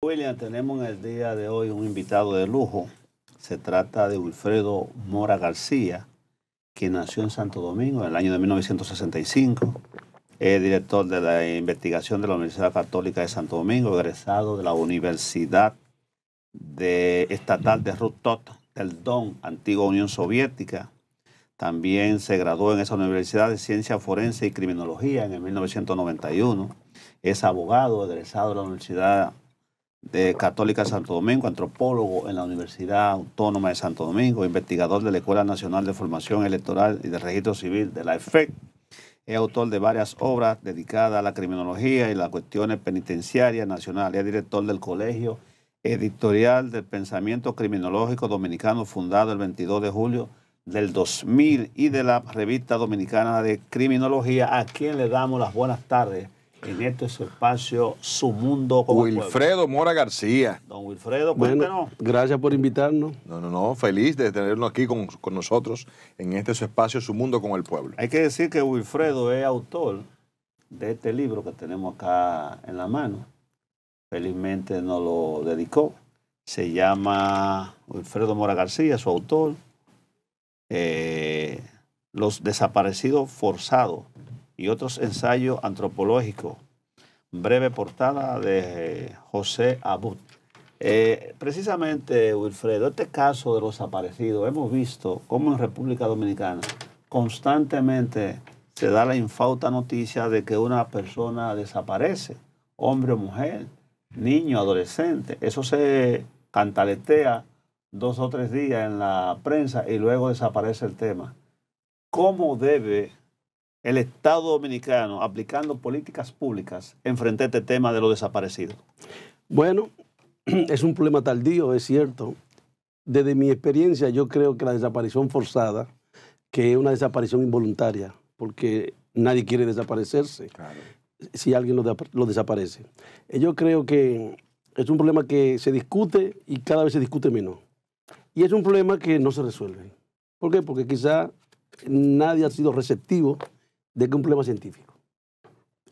William, tenemos en el día de hoy un invitado de lujo. Se trata de Wilfredo Mora García, quien nació en Santo Domingo en el año de 1965. Es director de la investigación de la Universidad Católica de Santo Domingo, egresado de la Universidad Estatal de Rostov del Don, antigua Unión Soviética. También se graduó en esa universidad de Ciencia Forense y Criminología en el 1991. Es abogado, egresado de la Universidad Católica de Santo Domingo, antropólogo en la Universidad Autónoma de Santo Domingo, investigador de la Escuela Nacional de Formación Electoral y de Registro Civil de la EFEC. Es autor de varias obras dedicadas a la criminología y las cuestiones penitenciarias nacionales. Es director del Colegio Editorial del Pensamiento Criminológico Dominicano, fundado el 22 de julio del 2000, y de la Revista Dominicana de Criminología, a quien le damos las buenas tardes en este espacio, Su Mundo como Wilfredo Mora García. Don Wilfredo, cuéntenos. Gracias por invitarnos. No, feliz de tenerlo aquí con nosotros en este su espacio, Su Mundo con el Pueblo. Hay que decir que Wilfredo es autor de este libro que tenemos acá en la mano. Felizmente nos lo dedicó. Se llama Wilfredo Mora García, su autor. Los desaparecidos forzados y otros ensayos antropológicos. Breve portada de José Abud. Precisamente, Wilfredo, este caso de los desaparecidos, hemos visto cómo en República Dominicana constantemente se da la infausta noticia de que una persona desaparece, hombre o mujer, niño, adolescente. Eso se cantaletea 2 o 3 días en la prensa y luego desaparece el tema. ¿Cómo debe el Estado dominicano, aplicando políticas públicas, enfrentar este tema de los desaparecidos? Bueno, es un problema tardío, es cierto. Desde mi experiencia, yo creo que la desaparición forzada, que es una desaparición involuntaria, porque nadie quiere desaparecerse, claro, si alguien lo desaparece. Yo creo que es un problema que se discute y cada vez se discute menos. Y es un problema que no se resuelve. ¿Por qué? Porque quizá nadie ha sido receptivo de que es un problema científico.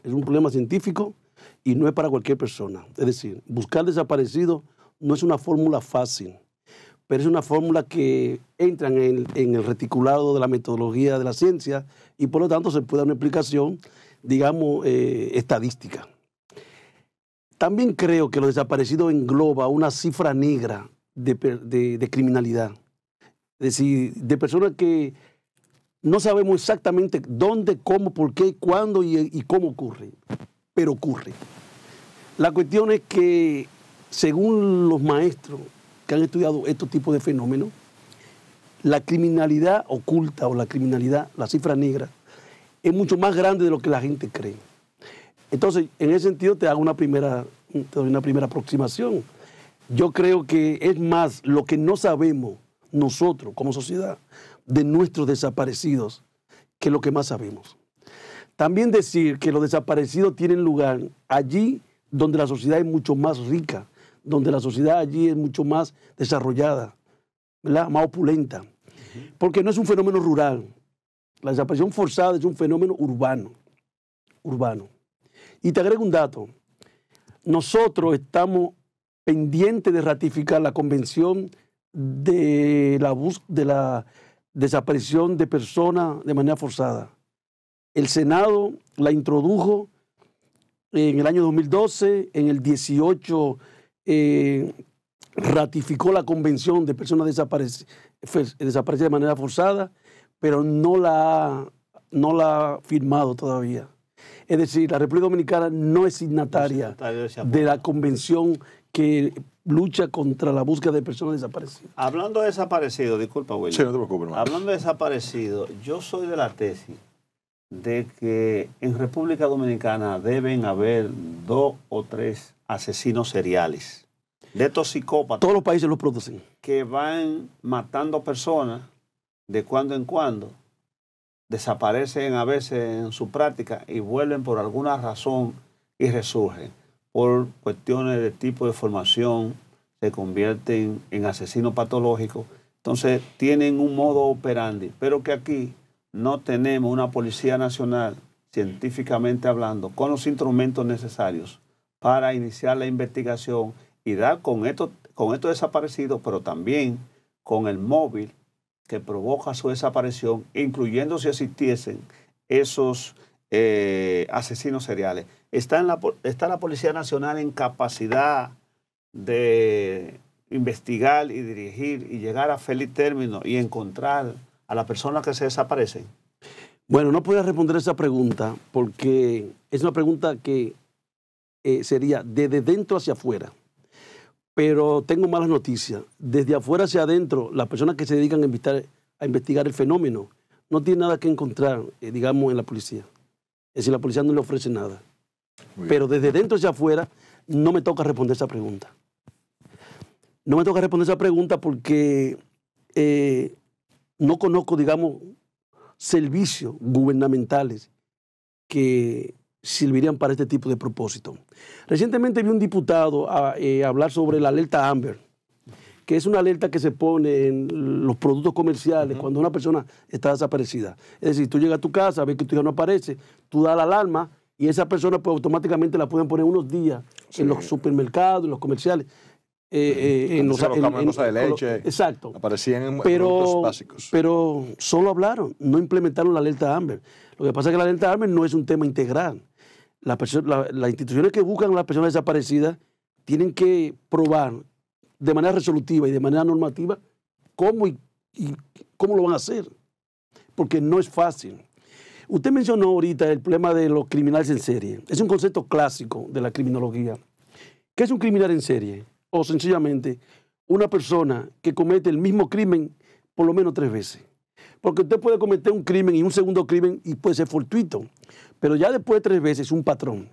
Es un problema científico y no es para cualquier persona. Es decir, buscar desaparecidos no es una fórmula fácil, pero es una fórmula que entra en el reticulado de la metodología de la ciencia y por lo tanto se puede dar una explicación, digamos, estadística. También creo que los desaparecidos engloba una cifra negra de criminalidad. Es decir, de personas que no sabemos exactamente dónde, cómo, por qué, cuándo y cómo ocurre, pero ocurre. La cuestión es que, según los maestros que han estudiado estos tipos de fenómenos, la criminalidad oculta o la criminalidad, la cifra negra, es mucho más grande de lo que la gente cree. Entonces, en ese sentido, te doy una primera aproximación. Yo creo que es más lo que no sabemos nosotros como sociedad de nuestros desaparecidos que lo que más sabemos. También decir que los desaparecidos tienen lugar allí donde la sociedad es mucho más rica, donde la sociedad allí es mucho más desarrollada, ¿verdad? Más opulenta. Porque no es un fenómeno rural. La desaparición forzada es un fenómeno urbano. Y te agrego un dato. Nosotros estamos pendientes de ratificar la Convención de la desaparición de personas de manera forzada. El Senado la introdujo en el año 2012, en el 18 ratificó la Convención de personas desaparecidas de manera forzada, pero no la ha firmado todavía. Es decir, la República Dominicana no es signataria de la Convención que lucha contra la búsqueda de personas desaparecidas. Hablando de desaparecidos, disculpa, William. Sí, no te preocupes, hermano. Hablando de desaparecidos, yo soy de la tesis de que en República Dominicana deben haber 2 o 3 asesinos seriales, de estos psicópatas. Todos los países los producen. Que van matando personas de cuando en cuando, desaparecen a veces en su práctica y vuelven por alguna razón y resurgen. Por cuestiones de tipo de formación, se convierten en asesinos patológicos. Entonces tienen un modo operandi, pero que aquí no tenemos una Policía Nacional, científicamente hablando, con los instrumentos necesarios para iniciar la investigación y dar con estos desaparecidos, pero también con el móvil que provoca su desaparición, incluyendo si existiesen esos asesinos seriales. Está la Policía Nacional en capacidad de investigar y dirigir y llegar a feliz término y encontrar a las personas que se desaparecen. Bueno, no podía responder esa pregunta porque es una pregunta que sería desde dentro hacia afuera. Pero tengo malas noticias. Desde afuera hacia adentro, las personas que se dedican a investigar el fenómeno no tienen nada que encontrar, digamos, en la policía. Es decir, la policía no le ofrece nada. Pero desde dentro hacia afuera no me toca responder esa pregunta. No me toca responder esa pregunta porque no conozco, digamos, servicios gubernamentales que servirían para este tipo de propósito. Recientemente vi un diputado hablar sobre la alerta Amber, que es una alerta que se pone en los productos comerciales cuando una persona está desaparecida. Es decir, tú llegas a tu casa, ves que tu hija no aparece, tú das la alarma y esa persona pues automáticamente la pueden poner unos días en los supermercados, en los comerciales. En los camiones de leche. Exacto. Aparecían en productos básicos. Pero solo hablaron, no implementaron la alerta Amber. Lo que pasa es que la alerta Amber no es un tema integral. Las instituciones que buscan a las personas desaparecidas tienen que probar de manera resolutiva y de manera normativa cómo y cómo lo van a hacer. Porque no es fácil. Usted mencionó ahorita el problema de los criminales en serie. Es un concepto clásico de la criminología. ¿Qué es un criminal en serie? O sencillamente una persona que comete el mismo crimen por lo menos 3 veces. Porque usted puede cometer un crimen y un segundo crimen y puede ser fortuito, pero ya después de 3 veces es un patrón.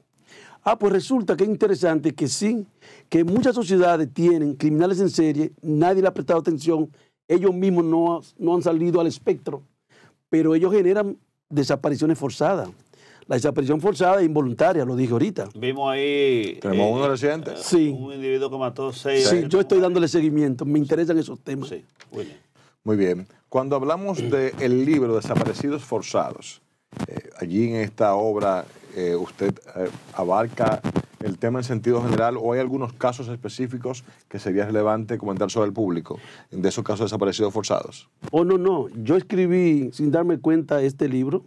Pues resulta que es interesante que sí, que muchas sociedades tienen criminales en serie, nadie le ha prestado atención, ellos mismos no han salido al espectro, pero ellos generan desapariciones forzadas. La desaparición forzada es involuntaria, lo dije ahorita. Vimos ahí... ¿Tenemos uno reciente? Sí. Un individuo que mató 6. Sí, yo estoy dándole seguimiento. Me interesan esos temas. Sí, William. Muy bien. Cuando hablamos del libro Desaparecidos Forzados, allí en esta obra usted abarca el tema en sentido general o hay algunos casos específicos que sería relevante comentar sobre el público de esos casos de desaparecidos forzados. No. Yo escribí, sin darme cuenta, este libro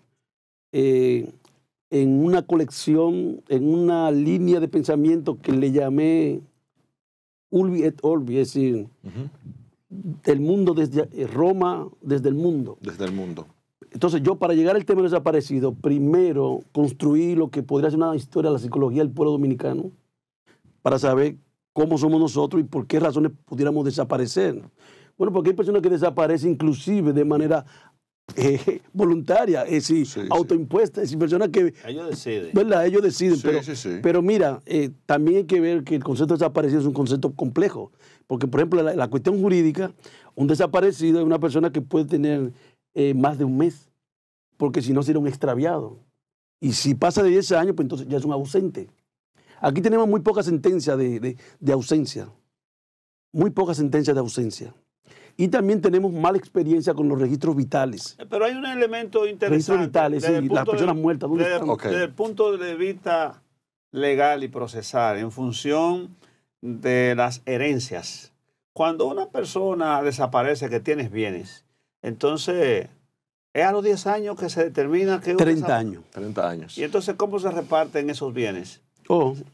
en una colección, en una línea de pensamiento que le llamé Urbi et Orbi, es decir, el mundo desde Roma, desde el mundo. Desde el mundo. Entonces yo, para llegar al tema del desaparecido, primero construí lo que podría ser una historia de la psicología del pueblo dominicano para saber cómo somos nosotros y por qué razones pudiéramos desaparecer. Bueno, porque hay personas que desaparecen inclusive de manera voluntaria, es decir, autoimpuesta, es decir, personas que... Ellos deciden. ¿Verdad? Ellos deciden, Sí. Pero mira, también hay que ver que el concepto de desaparecido es un concepto complejo, porque por ejemplo la cuestión jurídica, un desaparecido es una persona que puede tener más de un mes, porque si no sería un extraviado. Y si pasa de 10 años, pues entonces ya es un ausente. Aquí tenemos muy pocas sentencias de ausencia. Muy pocas sentencias de ausencia. Y también tenemos mala experiencia con los registros vitales. Pero hay un elemento interesante. Registros vitales, sí, las personas muertas. ¿Dónde están? Desde el punto de vista legal y procesal, en función de las herencias. Cuando una persona desaparece que tienes bienes, entonces es a los 10 años que se determina que... 30 años. 30 años. ¿Y entonces cómo se reparten esos bienes?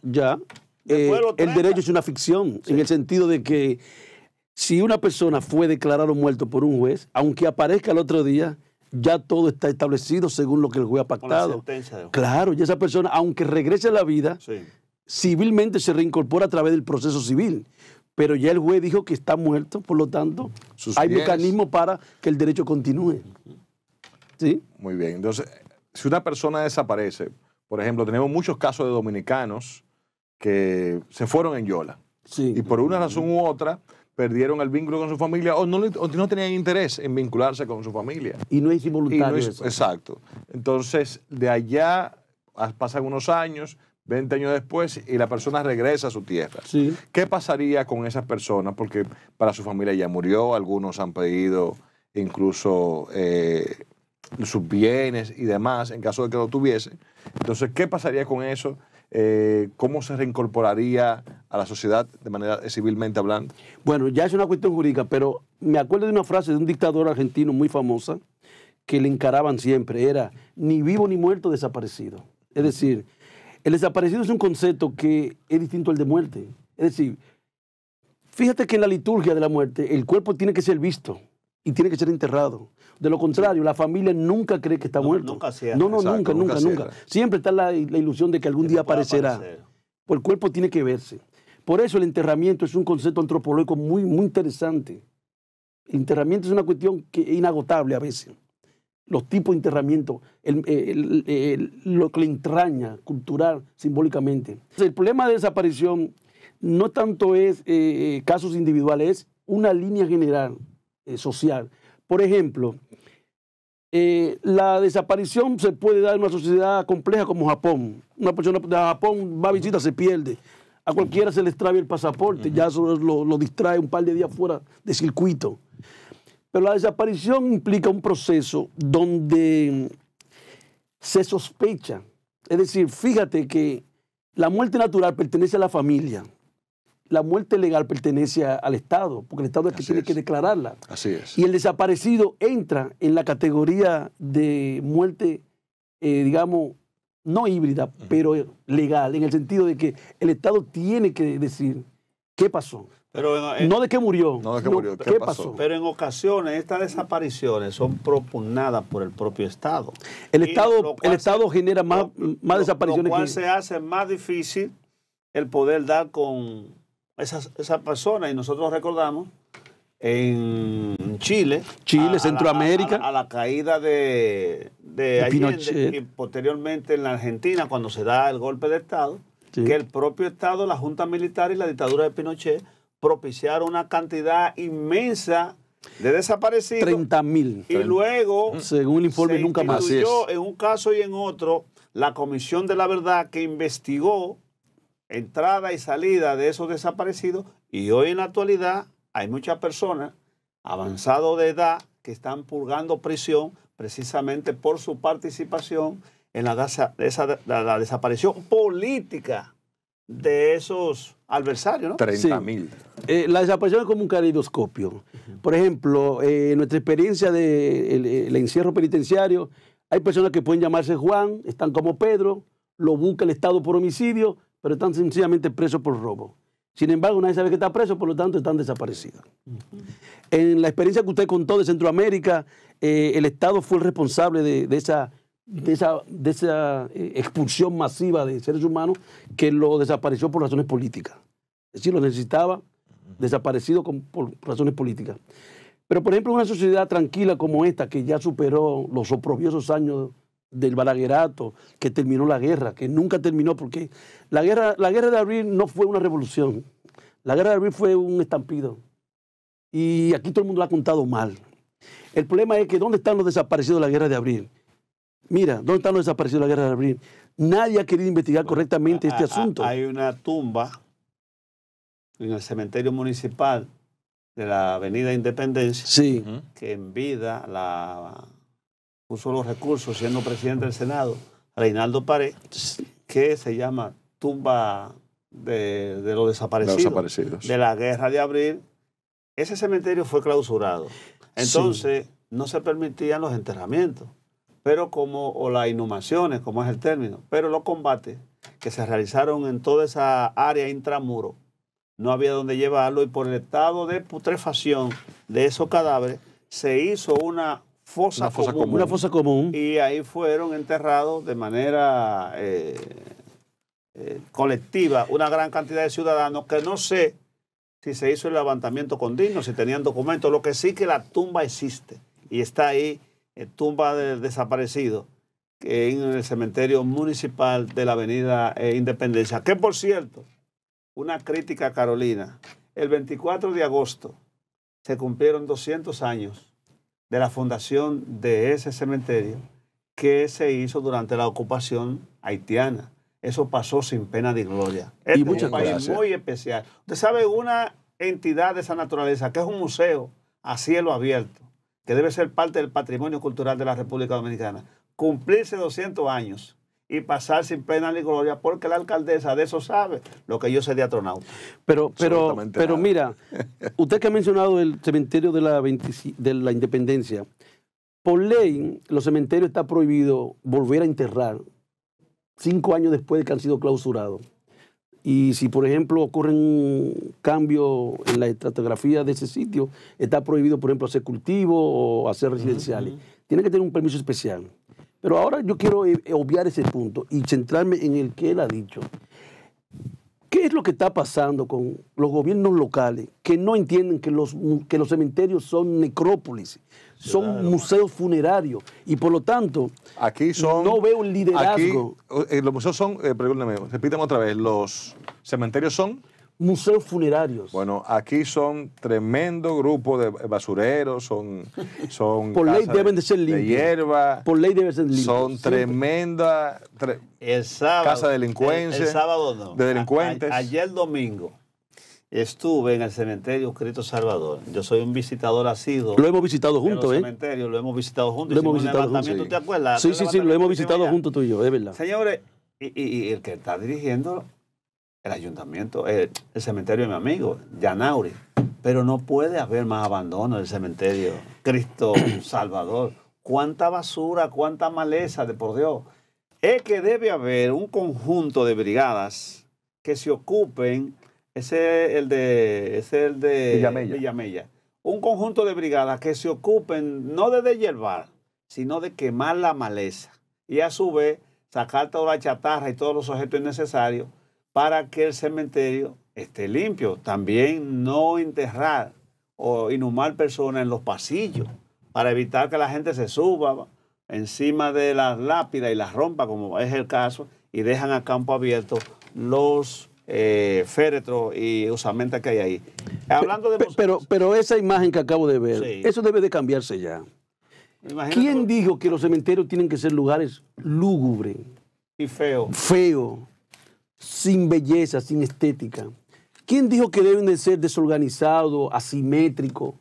Ya. El derecho es una ficción, en el sentido de que si una persona fue declarado muerto por un juez, aunque aparezca el otro día, ya todo está establecido según lo que el juez ha pactado. Con la sentencia del juez. Claro, y esa persona, aunque regrese a la vida, civilmente se reincorpora a través del proceso civil. Pero ya el juez dijo que está muerto, por lo tanto, hay mecanismos para que el derecho continúe. ¿Sí? Muy bien. Entonces, si una persona desaparece, por ejemplo, tenemos muchos casos de dominicanos que se fueron en Yola. Sí. Y por una razón u otra perdieron el vínculo con su familia o no tenían interés en vincularse con su familia. Y no es involuntario eso. Exacto. Entonces, de allá pasan unos años, 20 años después, y la persona regresa a su tierra. Sí. ¿Qué pasaría con esas personas? Porque para su familia ya murió, algunos han pedido incluso sus bienes y demás, en caso de que lo tuviese. Entonces, ¿qué pasaría con eso? ¿cómo se reincorporaría a la sociedad de manera civilmente hablando? Bueno, ya es una cuestión jurídica, pero me acuerdo de una frase de un dictador argentino muy famosa que le encaraban siempre, era ni vivo ni muerto, desaparecido. Es decir, el desaparecido es un concepto que es distinto al de muerte. Es decir, fíjate que en la liturgia de la muerte el cuerpo tiene que ser visto y tiene que ser enterrado. De lo contrario, la familia nunca cree que está muerto. Nunca cierra. No, Exacto, nunca. cierra. Siempre está la ilusión de que algún día pueda aparecerá. aparecer. Pues el cuerpo tiene que verse. Por eso el enterramiento es un concepto antropológico muy, muy interesante. El enterramiento es una cuestión que es inagotable a veces. Los tipos de enterramiento, lo que le entraña cultural, simbólicamente. El problema de desaparición no tanto es casos individuales, es una línea general social. Por ejemplo, la desaparición se puede dar en una sociedad compleja como Japón. Una persona de Japón va a visita, se pierde. A cualquiera se le extravia el pasaporte, ya eso lo distrae un par de días fuera de circuito. Pero la desaparición implica un proceso donde se sospecha. Es decir, fíjate que la muerte natural pertenece a la familia. La muerte legal pertenece al Estado, porque el Estado es el que tiene que declararla. Así es. Y el desaparecido entra en la categoría de muerte, digamos, no híbrida, pero legal, en el sentido de que el Estado tiene que decir qué pasó. Pero No de qué murió. No de qué murió, ¿Qué qué pasó? pasó? Pero en ocasiones estas desapariciones son propugnadas por el propio Estado. El Y Estado, lo cual el Estado genera más lo desapariciones. cual se hace más difícil el poder dar con esas personas. Y nosotros recordamos en Chile, Centroamérica, a la caída de Allende, Pinochet. y posteriormente en la Argentina, cuando se da el golpe de Estado, Sí. que el propio Estado, la Junta Militar y la dictadura de Pinochet propiciaron una cantidad inmensa de desaparecidos. 30.000. Y luego, Según el informe, se nunca más. instituyó en un caso y en otro la Comisión de la Verdad, que investigó entrada y salida de esos desaparecidos, y hoy en la actualidad hay muchas personas avanzadas de edad que están purgando prisión precisamente por su participación en la desaparición política de esos adversarios, ¿no? 30.000. La desaparición es como un caleidoscopio. Por ejemplo, en nuestra experiencia del encierro penitenciario, hay personas que pueden llamarse Juan, están como Pedro, lo busca el Estado por homicidio, pero están sencillamente presos por robo. Sin embargo, nadie sabe que está preso, por lo tanto están desaparecidos. En la experiencia que usted contó de Centroamérica, el Estado fue el responsable de esa expulsión masiva de seres humanos que lo desapareció por razones políticas. Es decir, lo necesitaba desaparecido por razones políticas. Pero, por ejemplo, una sociedad tranquila como esta, que ya superó los oprobiosos años del balaguerato, que terminó la guerra, que nunca terminó, porque la guerra de abril no fue una revolución. La guerra de abril fue un estampido. Y aquí todo el mundo lo ha contado mal. El problema es que ¿dónde están los desaparecidos de la guerra de abril? Mira, ¿dónde están los desaparecidos de la guerra de abril? Nadie ha querido investigar correctamente este asunto. Hay una tumba en el cementerio municipal de la Avenida Independencia, Sí. que en vida puso los recursos, siendo presidente del Senado, Reinaldo Pared, que se llama tumba de los desaparecidos, de la guerra de abril. Ese cementerio fue clausurado. Entonces, no se permitían los enterramientos, o las inhumaciones, como es el término, pero los combates que se realizaron en toda esa área intramuro, no había dónde llevarlo, y por el estado de putrefacción de esos cadáveres, se hizo una fosa común. Y ahí fueron enterrados de manera colectiva una gran cantidad de ciudadanos que no sé si se hizo el levantamiento condigno, si tenían documentos. Lo que sí que la tumba existe y está ahí, tumba del desaparecido, en el cementerio municipal de la Avenida Independencia. Que, por cierto, una crítica a Carolina, el 24 de agosto se cumplieron 200 años de la fundación de ese cementerio, que se hizo durante la ocupación haitiana. Eso pasó sin pena ni gloria. Este es un país muy especial. Usted sabe, una entidad de esa naturaleza, que es un museo a cielo abierto, que debe ser parte del patrimonio cultural de la República Dominicana, cumplirse 200 años y pasar sin pena ni gloria, porque la alcaldesa de eso sabe lo que yo sé de astronauta. Pero Absolutamente nada. mira, usted que ha mencionado el cementerio de la Independencia, por ley, los cementerios está prohibido volver a enterrar 5 años después de que han sido clausurados. Y si, por ejemplo, ocurre un cambio en la estratigráfica de ese sitio, está prohibido, por ejemplo, hacer cultivo o hacer residenciales. Tiene que tener un permiso especial. Pero ahora yo quiero obviar ese punto y centrarme en el que él ha dicho. ¿Qué es lo que está pasando con los gobiernos locales que no entienden que los cementerios son necrópolis, son museos funerarios y por lo tanto Aquí son, no veo un liderazgo? Aquí, los museos son, perdóname, repítame otra vez, los cementerios son... Museos funerarios. Bueno, aquí son tremendo grupo de basureros, son por ley casas deben de ser limpios. de hierba, Por ley deben ser limpios. son Siempre. El sábado, casa de delincuencia, el sábado no. de delincuentes. Ayer domingo estuve en el cementerio Cristo Salvador. Yo soy un visitador asiduo. Lo hemos visitado de los juntos, ¿eh? cementerios, lo hemos visitado juntos. Lo hemos Hicimos un visitado levantamiento, juntos. ¿te acuerdas? Sí, lo hemos visitado juntos tú y yo, es verdad. Señores, y el que está dirigiendo el ayuntamiento, el cementerio de mi amigo, Yanauri. Pero no puede haber más abandono del cementerio Cristo Salvador. ¿Cuánta basura, cuánta maleza, de por Dios? Es que debe haber un conjunto de brigadas que se ocupen, ese es el de Villamella. Un conjunto de brigadas que se ocupen no de deshiervar, sino de quemar la maleza. Y a su vez, sacar toda la chatarra y todos los objetos innecesarios para que el cementerio esté limpio. También no enterrar o inhumar personas en los pasillos para evitar que la gente se suba encima de las lápidas y las rompa, como es el caso, y dejan a campo abierto los féretros y usamentas que hay ahí. Hablando de pero esa imagen que acabo de ver, sí, eso debe de cambiarse ya. Imagínate. ¿Quién dijo que los cementerios tienen que ser lugares lúgubres? Y feo. Feo, sin belleza, sin estética. ¿Quién dijo que deben de ser desorganizados, asimétricos?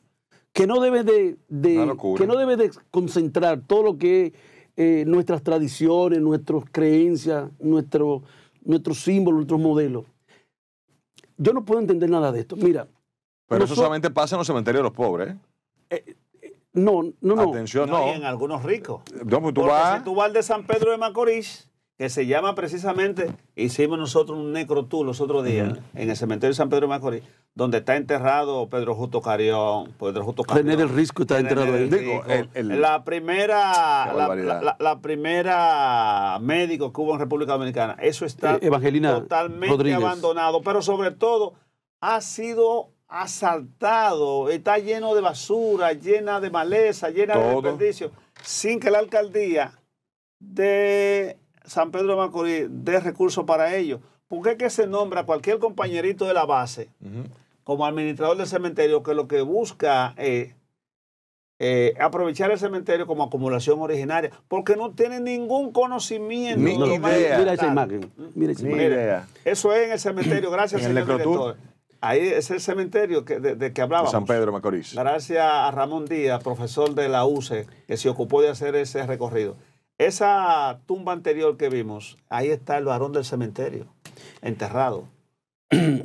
Que no debe de concentrar todo lo que es nuestras tradiciones, nuestras creencias, nuestros símbolos, nuestros modelos. Yo no puedo entender nada de esto. Mira. Pero eso solamente pasa en los cementerios de los pobres. No. Atención, No, y en algunos ricos. No, pues tú Porque vas... si tú vas al de San Pedro de Macorís, que se llama precisamente, hicimos nosotros un necrotour los otros días en el cementerio de San Pedro de Macorís, donde está enterrado Pedro Justo Carrión, René del Risco está enterrado ahí. Digo, la primera médico que hubo en República Dominicana. Eso está Evangelina totalmente Rodríguez. abandonado, pero sobre todo ha sido asaltado, está lleno de basura, llena de maleza, llena de desperdicio, sin que la alcaldía de San Pedro de Macorís dé recursos para ello. ¿Por qué que se nombra a cualquier compañerito de la base como administrador del cementerio que lo que busca es aprovechar el cementerio como acumulación originaria? Porque no tiene ningún conocimiento. Mira esa imagen. Mira esa imagen. idea. Eso es en el cementerio, gracias, señor director. Ahí es el cementerio de que hablábamos. San Pedro de Macorís. Gracias a Ramón Díaz, profesor de la UCE, que se ocupó de hacer ese recorrido. Esa tumba anterior que vimos, ahí está el varón del cementerio, enterrado.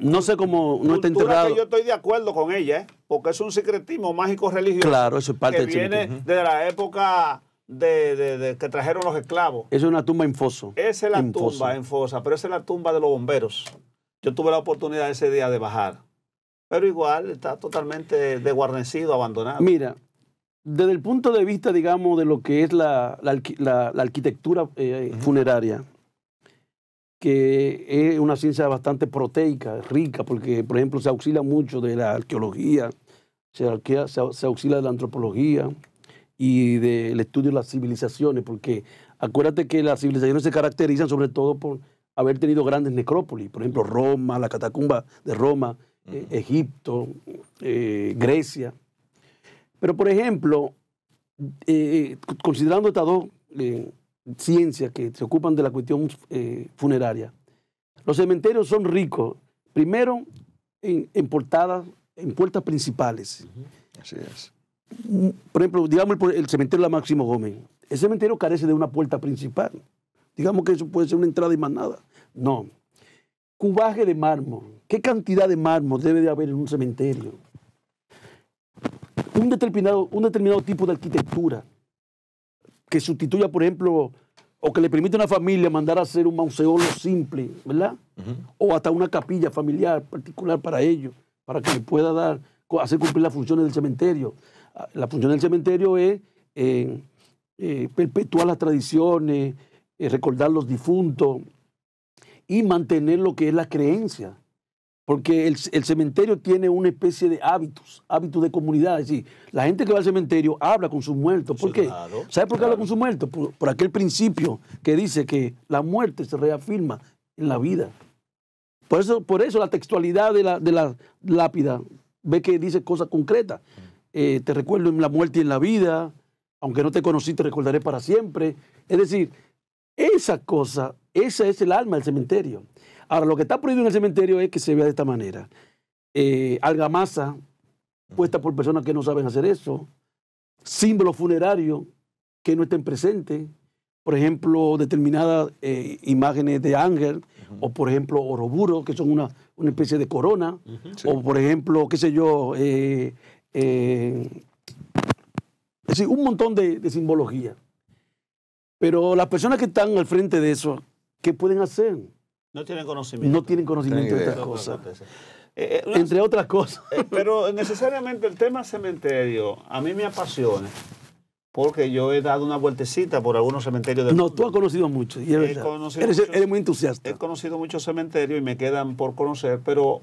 No sé cómo no está enterrado. Que yo estoy de acuerdo con ella, porque es un secretismo mágico religioso. Claro, eso es parte del viene de la época de que trajeron los esclavos. Es una tumba en foso. Esa es la tumba en fosa, pero esa es la tumba de los bomberos. Yo tuve la oportunidad ese día de bajar, pero igual está totalmente desguarnecido, abandonado. Mira, desde el punto de vista, digamos, de lo que es la arquitectura funeraria, que es una ciencia bastante proteica, rica, porque, por ejemplo, se auxilia mucho de la arqueología, se auxilia de la antropología y del estudio de las civilizaciones, porque acuérdate que las civilizaciones se caracterizan sobre todo por haber tenido grandes necrópolis, por ejemplo, Roma, la catacumba de Roma, Egipto, Grecia. Pero, por ejemplo, considerando estas dos ciencias que se ocupan de la cuestión funeraria, los cementerios son ricos, primero en puertas principales. Así es. Por ejemplo, digamos el cementerio de la Máximo Gómez. El cementerio carece de una puerta principal, Digamos que eso puede ser una entrada y más nada. No. Cubaje de mármol. ¿Qué cantidad de mármol debe de haber en un cementerio? Un determinado tipo de arquitectura que sustituya, por ejemplo, o que le permite a una familia mandar a hacer un mausoleo simple, ¿verdad? O hasta una capilla familiar particular para ellos, para que le pueda hacer cumplir las funciones del cementerio. La función del cementerio es perpetuar las tradiciones, recordar los difuntos y mantener lo que es la creencia. Porque el cementerio tiene una especie de hábitos de comunidad. Es decir, la gente que va al cementerio habla con sus muertos. ¿Por qué? Claro, ¿Sabe por qué habla con sus muertos? Por aquel principio que dice que la muerte se reafirma en la vida. Por eso la textualidad de la lápida ve que dice cosas concretas. Te recuerdo en la muerte y en la vida, aunque no te conocí, te recordaré para siempre. Es decir, esa cosa, esa es el alma del cementerio. Ahora, lo que está prohibido en el cementerio es que se vea de esta manera. Argamasa, puesta por personas que no saben hacer eso. Símbolos funerarios que no estén presentes. Por ejemplo, determinadas imágenes de ángel. O, por ejemplo, oroburo, que son una especie de corona. Sí. O, por ejemplo, qué sé yo, es decir, un montón de simbología. Pero las personas que están al frente de eso, ¿qué pueden hacer? No tienen conocimiento. No tienen conocimiento de estas Eso cosas. acontece. Entre otras cosas. Pero necesariamente el tema cementerio a mí me apasiona porque yo he dado una vueltecita por algunos cementerios del No, mundo. tú has conocido mucho. Y es verdad. conocido Eres, muchos- eres muy entusiasta. He conocido muchos cementerios y me quedan por conocer, pero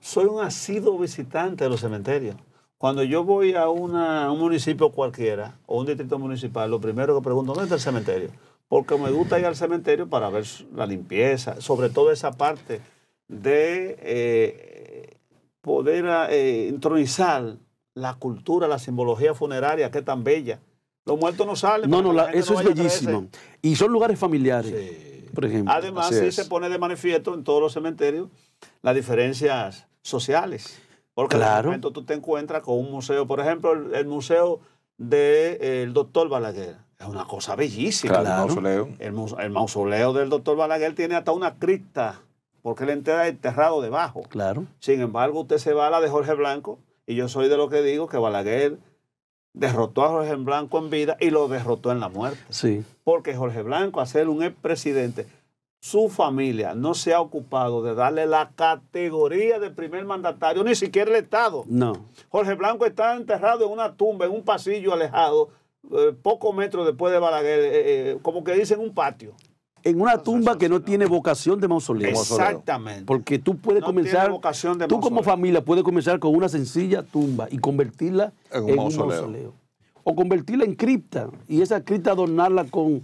soy un asiduo visitante de los cementerios. Cuando yo voy a un municipio cualquiera o un distrito municipal, lo primero que pregunto, ¿dónde está el cementerio? Porque me gusta ir al cementerio para ver la limpieza, sobre todo esa parte de poder intronizar la cultura, la simbología funeraria, que es tan bella. Los muertos no salen. No, para que la gente eso no es vaya a bellísimo. Y son lugares familiares, Sí. por ejemplo. Además, Así sí es. se pone de manifiesto en todos los cementerios las diferencias sociales. Porque Claro. de momento tú te encuentras con un museo, por ejemplo, el museo del doctor Balaguer. Es una cosa bellísima. Claro, Claro. mausoleo. El mausoleo del doctor Balaguer tiene hasta una cripta, porque él entra enterrado debajo. Claro. Sin embargo, usted se va a la de Jorge Blanco, y yo soy de lo que digo que Balaguer derrotó a Jorge Blanco en vida y lo derrotó en la muerte. Sí. Porque Jorge Blanco, a ser un expresidente, su familia no se ha ocupado de darle la categoría de primer mandatario, ni siquiera el Estado. No. Jorge Blanco está enterrado en una tumba, en un pasillo alejado, pocos metros después de Balaguer, como que dicen un patio. En una tumba que no tiene vocación de mausoleo. Exactamente. Porque tú puedes No comenzar, tiene vocación de tú como mausoleo. familia puedes comenzar con una sencilla tumba y convertirla En un en mausoleo. un mausoleo. O convertirla en cripta y esa cripta adornarla con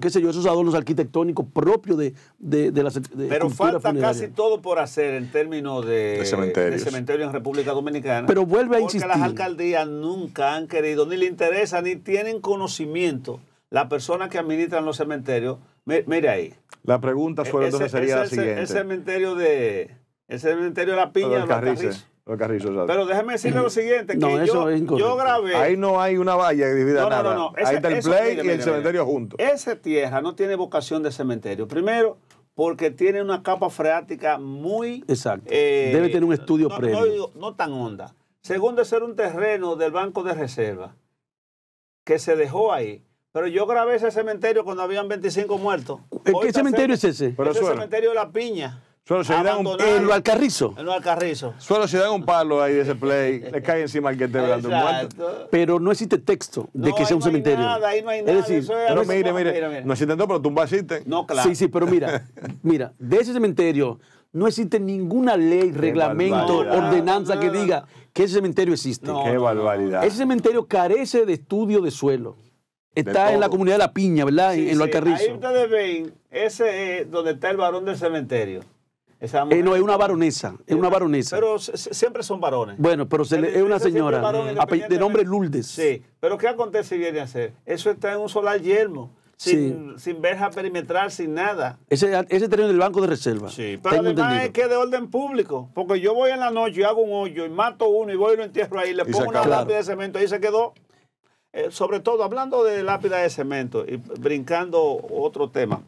qué sé yo, esos adornos arquitectónicos propios de la Pero cultura falta funeraria. casi todo por hacer en términos De cementerios. de cementerios en República Dominicana. Pero vuelve a porque insistir. las alcaldías nunca han querido, ni le interesa, ni tienen conocimiento. Las personas que administran los cementerios, mire ahí. La pregunta Ese- entonces sería la ese- siguiente. El cementerio de la Piña, Lo del los Carrizo. Carrizos. Lo del Carrizo, exacto. Pero déjeme decirle lo siguiente, que No, eso es incorrecto. yo grabé. Ahí no hay una valla que divida No, no, nada. no, no. Ahí está el Eso, play mire, y el mire, cementerio mire. juntos. Esa tierra no tiene vocación de cementerio. Primero, porque tiene una capa freática muy... Exacto. Debe tener un estudio previo. No tan honda. Segundo, es ser un terreno del Banco de Reserva que se dejó ahí. Pero yo grabé ese cementerio cuando habían 25 muertos. ¿En Hoy qué está cementerio cerca- es ese? Pero es el suena. cementerio de La Piña. Solo si le dan un, Abandonado. En lo Alcarrizo. En los Alcarrizos. solo si dan un palo ahí de ese play, le cae encima al que esté hablando un muerto. Exacto. Pero no existe texto de No, que sea ahí un no hay cementerio. nada, ahí no hay Es nada, decir, eso es- Pero Eso mire, mira, mire, mira. no se intentó, pero tumba existe. No, claro. Sí, pero mira, de ese cementerio no existe ninguna ley, reglamento, barbaridad. ordenanza que Nada. diga que ese cementerio existe. No. Qué barbaridad. Ese cementerio carece de estudio de suelo. Está todo. en la comunidad de La Piña, ¿verdad? Sí, en lo sí. Alcarrizo. Ahí ustedes ven, ese es donde está el varón del cementerio. Esa mujer- No, es una baronesa. Es una baronesa. Pero siempre son varones. Bueno, pero es una Ese siempre señora varón, de independientemente. nombre Lourdes. Sí, pero ¿qué acontece y viene a hacer? Eso está en un solar yermo, sin verja perimetral, sin nada. Ese terreno del Banco de Reserva. Sí, pero Tengo además entendido. es que es de orden público, porque yo voy en la noche y hago un hoyo y mato uno y voy y lo entierro ahí, le Y se pongo una acabó. lápida de cemento y ahí se quedó. Sobre todo, hablando de lápida de cemento y brincando otro tema,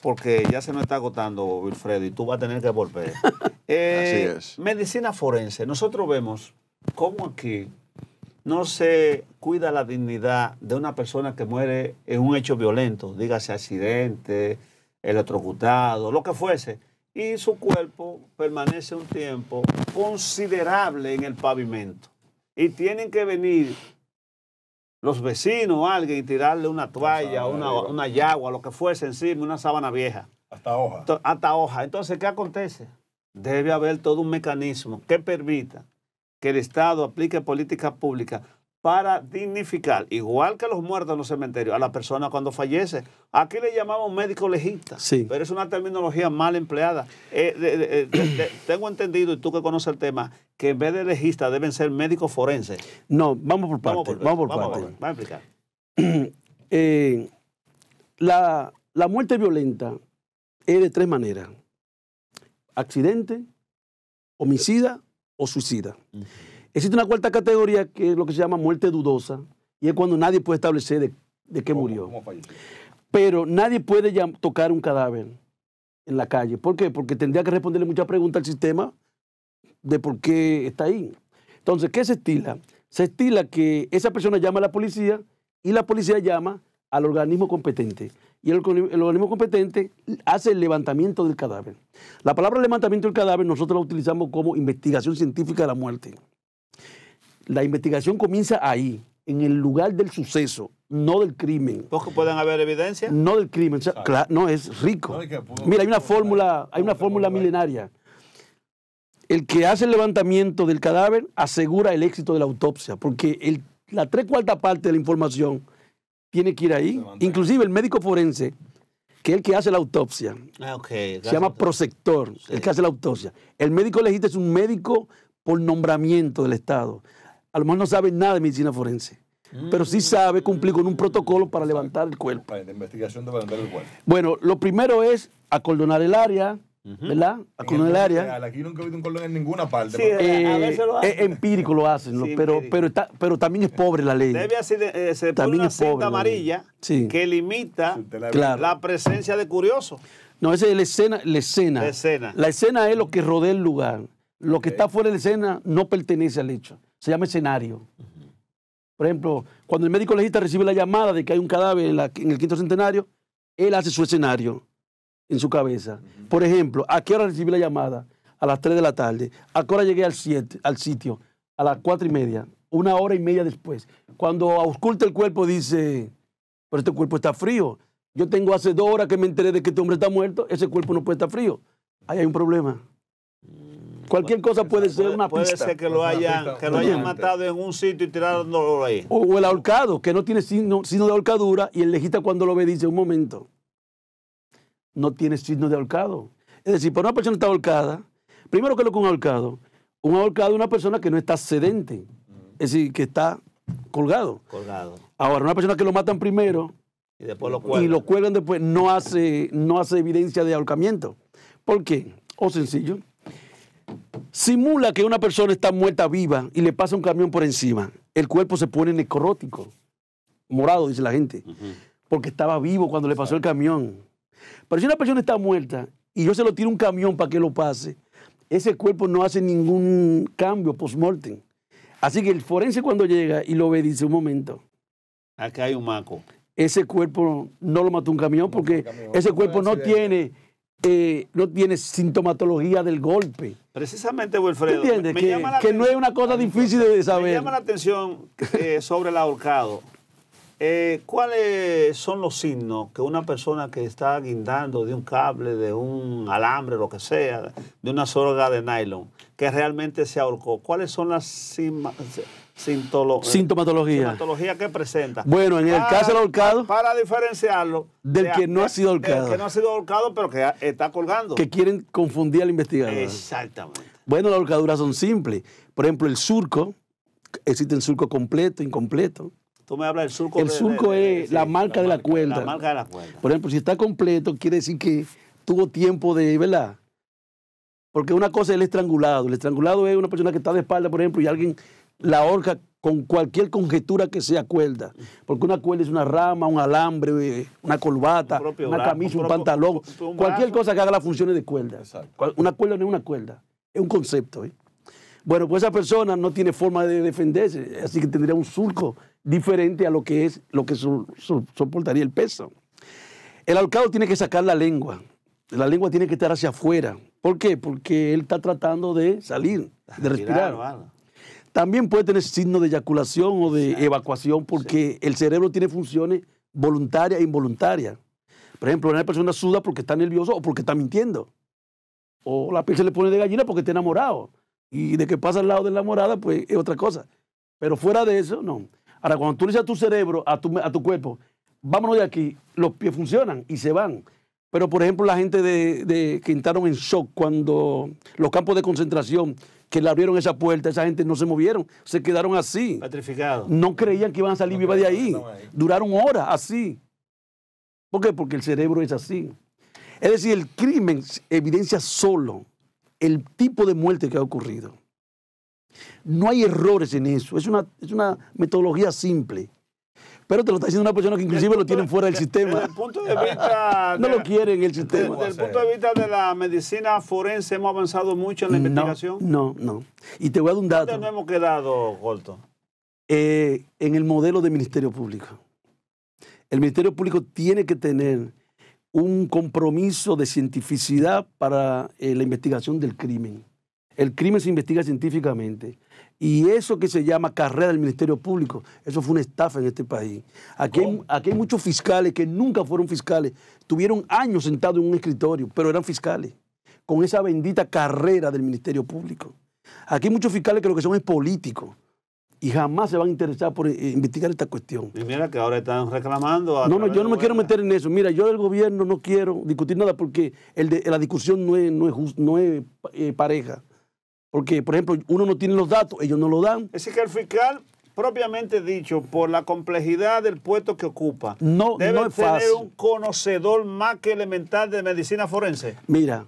porque ya se nos está agotando, Wilfredo, y tú vas a tener que volver. Así es. Medicina forense. Nosotros vemos cómo aquí no se cuida la dignidad de una persona que muere en un hecho violento, dígase accidente, electrocutado, lo que fuese, y su cuerpo permanece un tiempo considerable en el pavimento. Y tienen que venir los vecinos o alguien y tirarle una toalla, una yagua, lo que fuese encima, una sábana vieja. Hasta hoja. Hasta hoja. Entonces, ¿qué acontece? Debe haber todo un mecanismo que permita que el Estado aplique políticas públicas para dignificar, igual que los muertos en los cementerios, a la persona cuando fallece. Aquí le llamamos médico legista, Sí. pero es una terminología mal empleada. Tengo entendido, y tú que conoces el tema, que en vez de legista deben ser médicos forenses. No, vamos por partes. Vamos por partes. Vamos a explicar. La muerte violenta es de tres maneras: accidente, homicida o suicida. Existe una cuarta categoría que es lo que se llama muerte dudosa, y es cuando nadie puede establecer de qué murió. ¿Cómo falleció? Pero nadie puede ya tocar un cadáver en la calle. ¿Por qué? Porque tendría que responderle muchas preguntas al sistema de por qué está ahí. Entonces, ¿qué se estila? Se estila que esa persona llama a la policía y la policía llama al organismo competente. Y el organismo competente hace el levantamiento del cadáver. La palabra levantamiento del cadáver nosotros la utilizamos como investigación científica de la muerte. La investigación comienza ahí, en el lugar del suceso, no del crimen. ¿Porque pueden haber evidencia? No del crimen, o sea, claro, no, es rico. Mira, hay una fórmula milenaria. El que hace el levantamiento del cadáver asegura el éxito de la autopsia, porque la 3/4 parte de la información tiene que ir ahí. Inclusive el médico forense, que es el que hace la autopsia, se llama prosector, el que hace la autopsia. El médico legista es un médico por nombramiento del Estado. A lo mejor no sabe nada de medicina forense, pero sí sabe cumplir con un protocolo para levantar el cuerpo. La investigación de levantar el cuerpo. Bueno, lo primero es acordonar el área, ¿verdad? Acordonar el área. Aquí nunca he visto un cordón en ninguna parte. Sí, a veces lo hacen. Es empírico lo hacen, ¿no? Sí, pero también es pobre la ley. Debe así, se pone También una es pobre, cinta ¿no? amarilla Sí. que limita Claro. la presencia de curiosos. No, esa es la escena. La escena. La escena es lo que rodea el lugar. Lo que está fuera de la escena no pertenece al hecho. Se llama escenario. Por ejemplo, cuando el médico legista recibe la llamada de que hay un cadáver en el 5º centenario, él hace su escenario en su cabeza. Por ejemplo, ¿a qué hora recibí la llamada? A las 3 de la tarde. ¿A qué hora llegué al sitio? A las 4:30. 1 hora y media después. Cuando ausculta el cuerpo dice, pero este cuerpo está frío. Yo tengo hace 2 horas que me enteré de que este hombre está muerto. Ese cuerpo no puede estar frío. Ahí hay un problema. Cualquier cosa puede ser una Puede pista. ser que lo hayan matado en un sitio y tirándolo ahí. O el ahorcado, que no tiene signo de ahorcadura, y el legista cuando lo ve dice, un momento, no tiene signo de ahorcado. Es decir, para una persona está ahorcada, primero que lo que un ahorcado es una persona que no está sedente, es decir, que está colgado. Ahora, una persona que lo matan primero y después lo cuelgan. Y lo cuelgan después, no hace evidencia de ahorcamiento. ¿Por qué? O sencillo. Simula que una persona está muerta viva y le pasa un camión por encima. El cuerpo se pone necrótico, morado, dice la gente, porque estaba vivo cuando le pasó el camión. Pero si una persona está muerta y yo se lo tiro un camión para que lo pase, ese cuerpo no hace ningún cambio post-mortem. Así que el forense cuando llega y lo ve dice, un momento. Aquí hay un maco. Ese cuerpo no lo mató un camión porque ese cuerpo no tiene sintomatología del golpe. Precisamente, Wilfredo. ¿Entiendes? Que no es una cosa difícil de saber. Me llama la atención sobre el ahorcado. ¿Cuáles son los signos que una persona que está guindando de un cable, de un alambre, lo que sea, de una soga de nylon, que realmente se ahorcó? ¿Cuáles son las sintomatología que presenta? Bueno, en el caso del ahorcado, para diferenciarlo del que no ha sido ahorcado. Del que no ha sido ahorcado, pero que está colgando. Que quieren confundir al investigador. Exactamente. Bueno, las ahorcaduras son simples. Por ejemplo, el surco, existen surco completo, incompleto. Tú me hablas del surco. El surco es la marca de la cuerda. La marca de la cuerda. Por ejemplo, si está completo, quiere decir que tuvo tiempo de, ¿verdad? Porque una cosa es el estrangulado. El estrangulado es una persona que está de espalda, por ejemplo, y alguien la ahorca con cualquier conjetura que sea cuerda. Porque una cuerda es una rama, un alambre, una corbata, una camisa, un pantalón, cualquier cosa que haga las funciones de cuerda. Una cuerda no es una cuerda, es un concepto. Bueno, pues esa persona no tiene forma de defenderse, así que tendría un surco diferente a lo que soportaría el peso. El ahorcado tiene que sacar la lengua tiene que estar hacia afuera. ¿Por qué? Porque él está tratando de salir, de respirar. También puede tener signos de eyaculación o de evacuación porque el cerebro tiene funciones voluntarias e involuntarias. Por ejemplo, una persona suda porque está nervioso o porque está mintiendo. O la piel se le pone de gallina porque está enamorado. Y de que pasa al lado de la enamorada, pues es otra cosa. Pero fuera de eso, no. Ahora, cuando tú le dices a tu cerebro, a tu cuerpo, vámonos de aquí, los pies funcionan y se van. Pero, por ejemplo, la gente que entraron en shock cuando los campos de concentración, que le abrieron esa puerta, esa gente no se movieron, se quedaron así. Petrificados. No creían que iban a salir vivas de ahí. Duraron horas así. ¿Por qué? Porque el cerebro es así. Es decir, el crimen evidencia solo el tipo de muerte que ha ocurrido. No hay errores en eso. Es una metodología simple. Pero te lo está diciendo una persona que inclusive lo tienen fuera del sistema. Desde el punto de vista no lo quieren en el sistema. Desde el punto de vista de la medicina forense, ¿hemos avanzado mucho en la investigación? No. Y te voy a dar un dato. ¿Dónde no hemos quedado cortos? En el modelo de Ministerio Público. El Ministerio Público tiene que tener un compromiso de cientificidad para la investigación del crimen. El crimen se investiga científicamente. Y eso que se llama carrera del Ministerio Público, eso fue una estafa en este país. Aquí hay muchos fiscales que nunca fueron fiscales, tuvieron años sentados en un escritorio, pero eran fiscales, con esa bendita carrera del Ministerio Público. Aquí hay muchos fiscales que lo que son es políticos y jamás se van a interesar por investigar esta cuestión. Y mira que ahora están reclamando. No, yo no me quiero meter en eso. Mira, yo del gobierno no quiero discutir nada porque la discusión no es pareja. Porque, por ejemplo, uno no tiene los datos, ellos no lo dan. Es decir, que el fiscal, propiamente dicho, por la complejidad del puesto que ocupa, debe tener un conocedor más que elemental de medicina forense. Mira,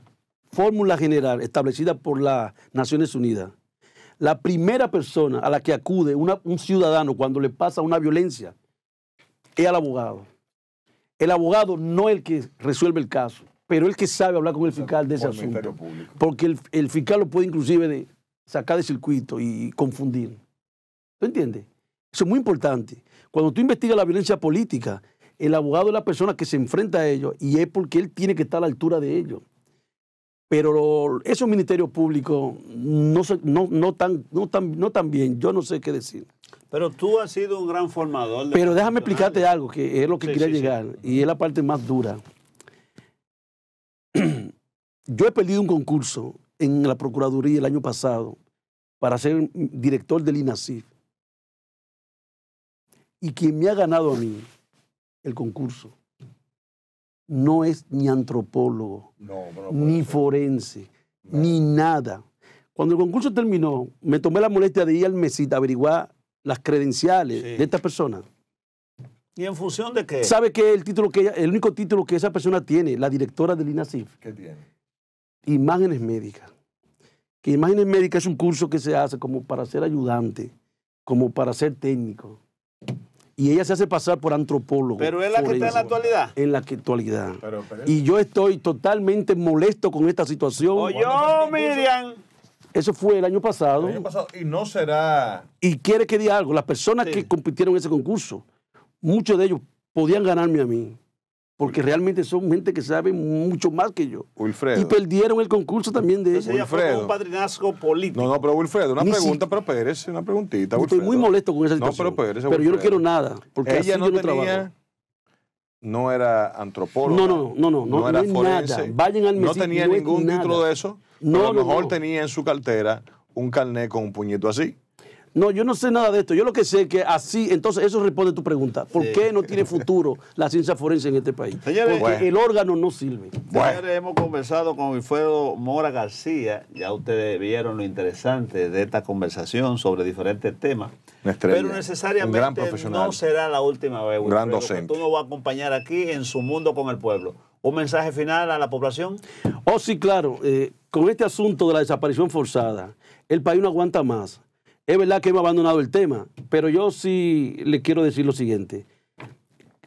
fórmula general establecida por las Naciones Unidas. La primera persona a la que acude un ciudadano cuando le pasa una violencia es al abogado. El abogado no es el que resuelve el caso, pero el que sabe hablar con el fiscal de ese asunto. Porque el fiscal lo puede inclusive sacar de circuito y confundir. ¿Tú entiendes? Eso es muy importante. Cuando tú investigas la violencia política, el abogado es la persona que se enfrenta a ellos y es porque él tiene que estar a la altura de ellos. Pero esos ministerios públicos no tan bien, yo no sé qué decir. Pero tú has sido un gran formador. Pero déjame explicarte algo, que es lo que quería llegar, y es la parte más dura. Yo he perdido un concurso en la Procuraduría el año pasado para ser director del INASIF. Y quien me ha ganado a mí el concurso no es ni antropólogo, ni forense, ni nada. Cuando el concurso terminó, me tomé la molestia de ir al MESIT a averiguar las credenciales de esta persona. ¿Y en función de qué? ¿Sabe qué es el único título que esa persona tiene? La directora del INASIF. ¿Qué tiene? Imágenes médicas. Que imágenes médicas es un curso que se hace como para ser ayudante, como para ser técnico. Y ella se hace pasar por antropólogo. ¿Pero es la que está en la actualidad? En la actualidad. Y yo estoy totalmente molesto con esta situación. Oye, Miriam. Eso fue el año pasado. Y no será... Y quiere que diga algo. Las personas que compitieron en ese concurso, muchos de ellos podían ganarme a mí. Porque realmente son gente que sabe mucho más que yo. Wilfredo. Y perdieron el concurso también de ellos. Ella fue un padrinazgo político. No, pero Wilfredo, una pregunta, pero espérese, una preguntita. Estoy muy molesto con esa situación. Pero yo no quiero nada. Porque ella no tenía... No era antropóloga. No era es forense. Nada. Vayan al no tenía ningún título de eso. Pero a lo mejor tenía en su cartera un carnet con un puñito así. No, yo no sé nada de esto. Yo lo que sé es que así, entonces eso responde a tu pregunta. ¿Por qué no tiene futuro la ciencia forense en este país? Señores, porque el órgano no sirve. Señores, hemos conversado con Wilfredo Mora García. Ya ustedes vieron lo interesante de esta conversación sobre diferentes temas. Pero necesariamente no será la última vez, Wilfredo. Un gran docente. Tú nos vas a acompañar aquí en Su Mundo con el Pueblo. ¿Un mensaje final a la población? Oh, sí, claro. Con este asunto de la desaparición forzada, el país no aguanta más. Es verdad que hemos abandonado el tema, pero yo sí le quiero decir lo siguiente.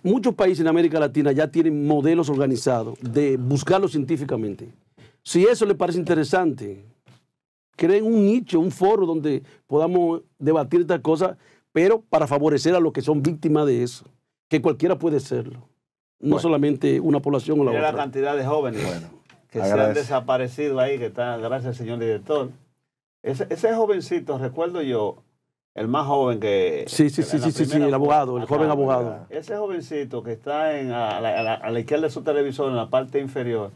Muchos países en América Latina ya tienen modelos organizados de buscarlo científicamente. Si eso le parece interesante, creen un nicho, un foro donde podamos debatir estas cosas, pero para favorecer a los que son víctimas de eso, que cualquiera puede serlo, no solamente una población o la Mira otra. la cantidad de jóvenes que se han desaparecido ahí, que está, gracias al señor director. Ese jovencito, recuerdo yo, el más joven que... Sí, el abogado, el joven abogado. Ese jovencito que está a la izquierda de su televisor, en la parte inferior,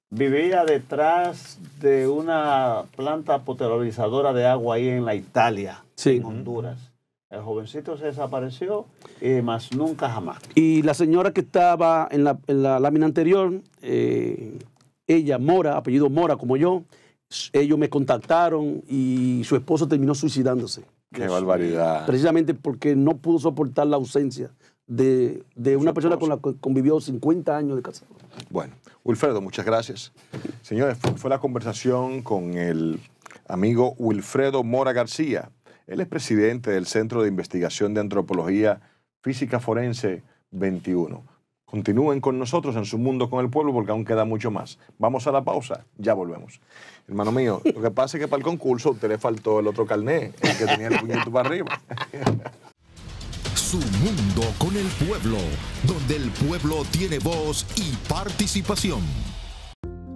vivía detrás de una planta potabilizadora de agua ahí en la Italia, en Honduras. El jovencito se desapareció y más nunca jamás. Y la señora que estaba en la lámina anterior, ella, Mora, apellido Mora como yo, ellos me contactaron y su esposo terminó suicidándose. ¡Qué barbaridad! Precisamente porque no pudo soportar la ausencia de una persona con la que convivió 50 años de casado. Bueno, Wilfredo, muchas gracias. Señores, fue la conversación con el amigo Wilfredo Mora García. Él es presidente del Centro de Investigación de Antropología Física Forense 21. Continúen con nosotros en Su Mundo con el Pueblo porque aún queda mucho más. Vamos a la pausa, ya volvemos. Hermano mío, lo que pasa es que para el concurso a usted le faltó el otro carné, el que tenía el puñito para arriba. Su Mundo con el Pueblo, donde el pueblo tiene voz y participación.